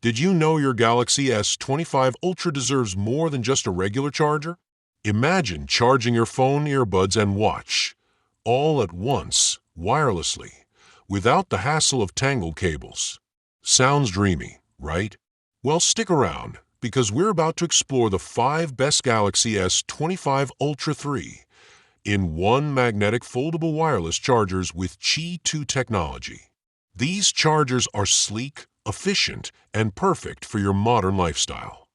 Did you know your Galaxy S25 Ultra deserves more than just a regular charger? Imagine charging your phone, earbuds, and watch, all at once, wirelessly, without the hassle of tangled cables. Sounds dreamy, right? Well, stick around, because we're about to explore the 5 best Galaxy S25 Ultra 3 in one magnetic foldable wireless chargers with Qi2 technology. These chargers are sleek, efficient, and perfect for your modern lifestyle.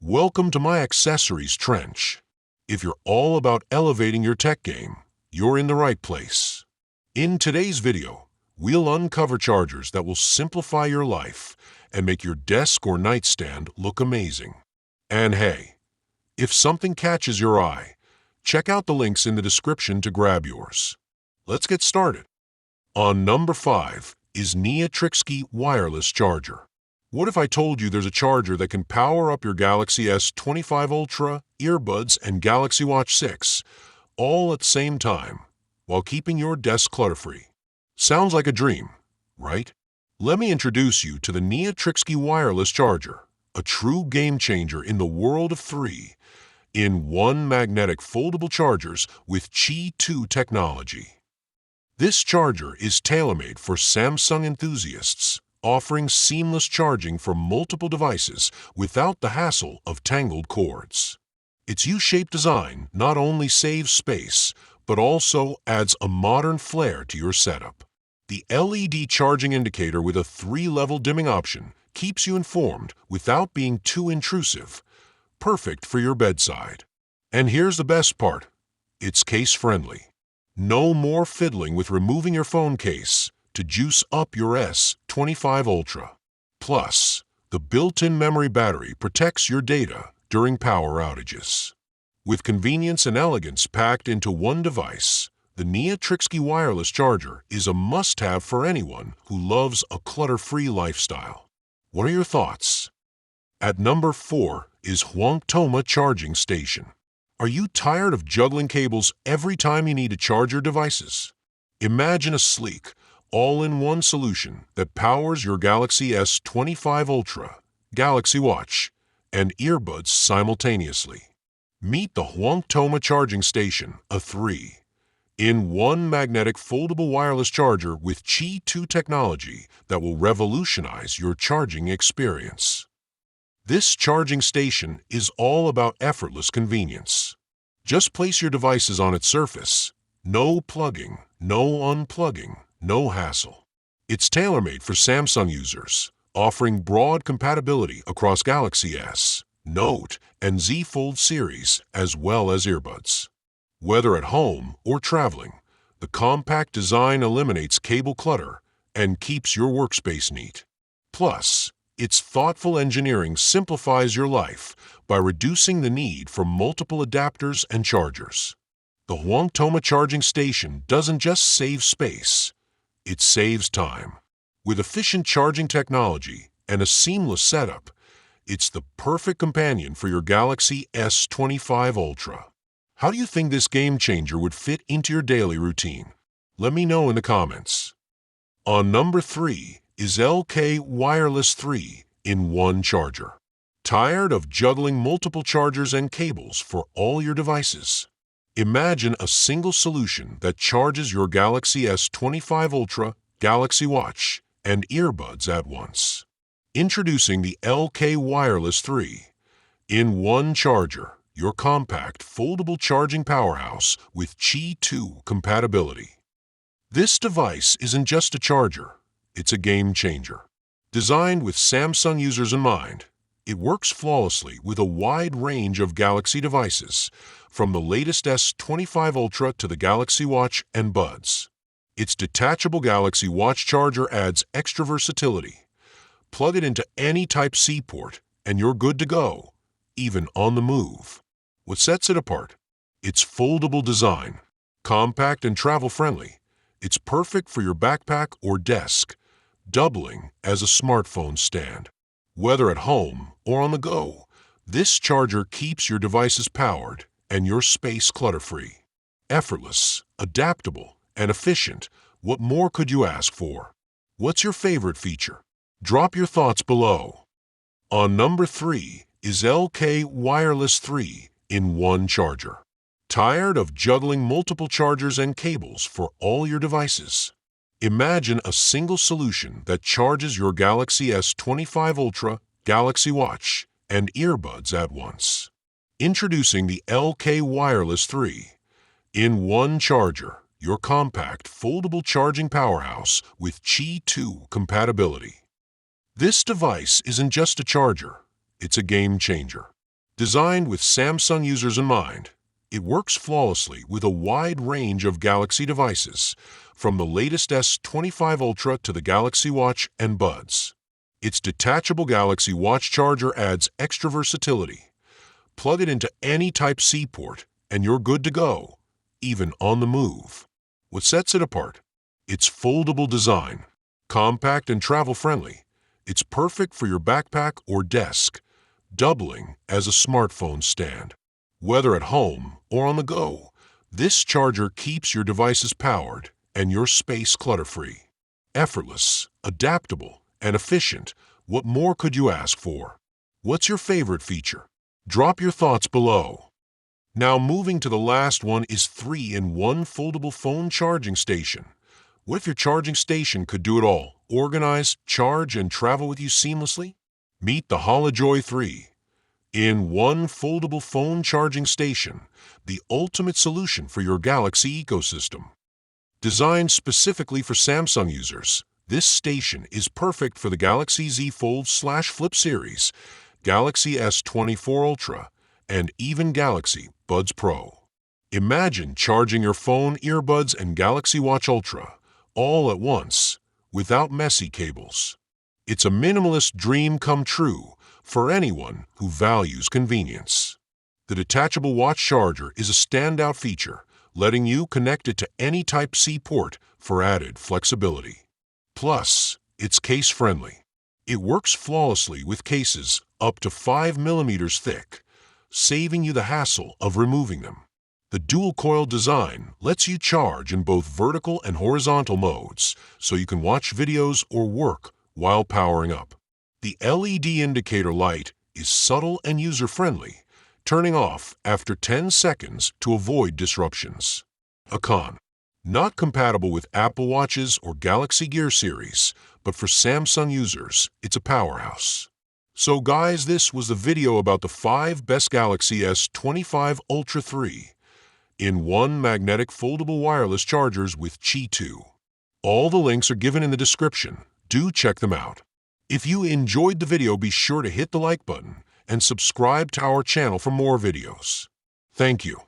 Welcome to MyAccessoriesTrench. If you're all about elevating your tech game, you're in the right place. In today's video, we'll uncover chargers that will simplify your life and make your desk or nightstand look amazing. And hey, if something catches your eye, check out the links in the description to grab yours. Let's get started. On number 5 is Qi2 wireless charger. What if I told you there's a charger that can power up your Galaxy S25 Ultra, earbuds, and Galaxy Watch 6 all at the same time while keeping your desk clutter-free? Sounds like a dream, right? Let me introduce you to the Qi2 wireless charger, a true game-changer in the world of 3-in-1 magnetic foldable chargers with Qi2 technology. This charger is tailor-made for Samsung enthusiasts, offering seamless charging for multiple devices without the hassle of tangled cords. Its U-shaped design not only saves space, but also adds a modern flair to your setup. The LED charging indicator with a 3-level dimming option keeps you informed without being too intrusive, perfect for your bedside. And here's the best part, it's case-friendly. No more fiddling with removing your phone case to juice up your S25 Ultra. Plus, the built-in memory battery protects your data during power outages. With convenience and elegance packed into one device, the Qi2 wireless charger is a must-have for anyone who loves a clutter-free lifestyle. What are your thoughts? At number 4 is Qi2 charging station. Are you tired of juggling cables every time you need to charge your devices? Imagine a sleek, all-in-one solution that powers your Galaxy S25 Ultra, Galaxy Watch, and earbuds simultaneously. Meet the Qi2 charging station, a 3-in-1 magnetic foldable wireless charger with Qi2 technology that will revolutionize your charging experience. This charging station is all about effortless convenience. Just place your devices on its surface. No plugging, no unplugging, no hassle. It's tailor-made for Samsung users, offering broad compatibility across Galaxy S, Note, and Z Fold series, as well as earbuds. Whether at home or traveling, the compact design eliminates cable clutter and keeps your workspace neat. Plus, its thoughtful engineering simplifies your life by reducing the need for multiple adapters and chargers. The Qi2 charging station doesn't just save space, it saves time. With efficient charging technology and a seamless setup, it's the perfect companion for your Galaxy S25 Ultra. How do you think this game changer would fit into your daily routine? Let me know in the comments. On number 3 is LK Wireless 3-in-1 charger. Tired of juggling multiple chargers and cables for all your devices? Imagine a single solution that charges your Galaxy S25 Ultra, Galaxy Watch, and earbuds at once. Introducing the LK Wireless 3-in-1 charger, your compact, foldable charging powerhouse with Qi2 compatibility. This device isn't just a charger, it's a game changer. Designed with Samsung users in mind, it works flawlessly with a wide range of Galaxy devices, from the latest S25 Ultra to the Galaxy Watch and Buds. Its detachable Galaxy Watch charger adds extra versatility. Plug it into any Type-C port, and you're good to go, even on the move. What sets it apart? Its foldable design. Compact and travel-friendly, it's perfect for your backpack or desk, doubling as a smartphone stand. Whether at home or on the go, this charger keeps your devices powered and your space clutter-free. Effortless, adaptable, and efficient, what more could you ask for? What's your favorite feature? Drop your thoughts below. On number 3 is LK Wireless 3-in-1 charger. Tired of juggling multiple chargers and cables for all your devices? Imagine a single solution that charges your Galaxy S25 Ultra, Galaxy Watch, and earbuds at once. Introducing the LK Wireless 3-in-1 charger, your compact, foldable charging powerhouse with Qi2 compatibility. This device isn't just a charger, it's a game changer. Designed with Samsung users in mind, it works flawlessly with a wide range of Galaxy devices, from the latest S25 Ultra to the Galaxy Watch and Buds. Its detachable Galaxy Watch charger adds extra versatility. Plug it into any Type-C port, and you're good to go, even on the move. What sets it apart? Its foldable design. Compact and travel-friendly, it's perfect for your backpack or desk, doubling as a smartphone stand. Whether at home or on the go, this charger keeps your devices powered and your space clutter-free. Effortless, adaptable, and efficient, what more could you ask for? What's your favorite feature? Drop your thoughts below. Now moving to the last one is 3-in-1 foldable phone charging station. What if your charging station could do it all? Organize, charge, and travel with you seamlessly? Meet the HoloJoy 3-in-1 foldable phone charging station, the ultimate solution for your Galaxy ecosystem. Designed specifically for Samsung users, this station is perfect for the Galaxy Z Fold/Flip series, Galaxy S24 Ultra, and even Galaxy Buds Pro. Imagine charging your phone, earbuds, and Galaxy Watch Ultra all at once, without messy cables. It's a minimalist dream come true for anyone who values convenience. The detachable watch charger is a standout feature, letting you connect it to any Type-C port for added flexibility. Plus, it's case-friendly. It works flawlessly with cases up to 5 millimeters thick, saving you the hassle of removing them. The dual-coil design lets you charge in both vertical and horizontal modes, so you can watch videos or work while powering up. The LED indicator light is subtle and user-friendly, turning off after 10 seconds to avoid disruptions. A con: not compatible with Apple Watches or Galaxy Gear series, but for Samsung users, it's a powerhouse. So guys, this was the video about the 5 best Galaxy S25 Ultra 3-in-1 magnetic foldable wireless chargers with Qi2. All the links are given in the description. Do check them out. If you enjoyed the video, be sure to hit the like button and subscribe to our channel for more videos. Thank you.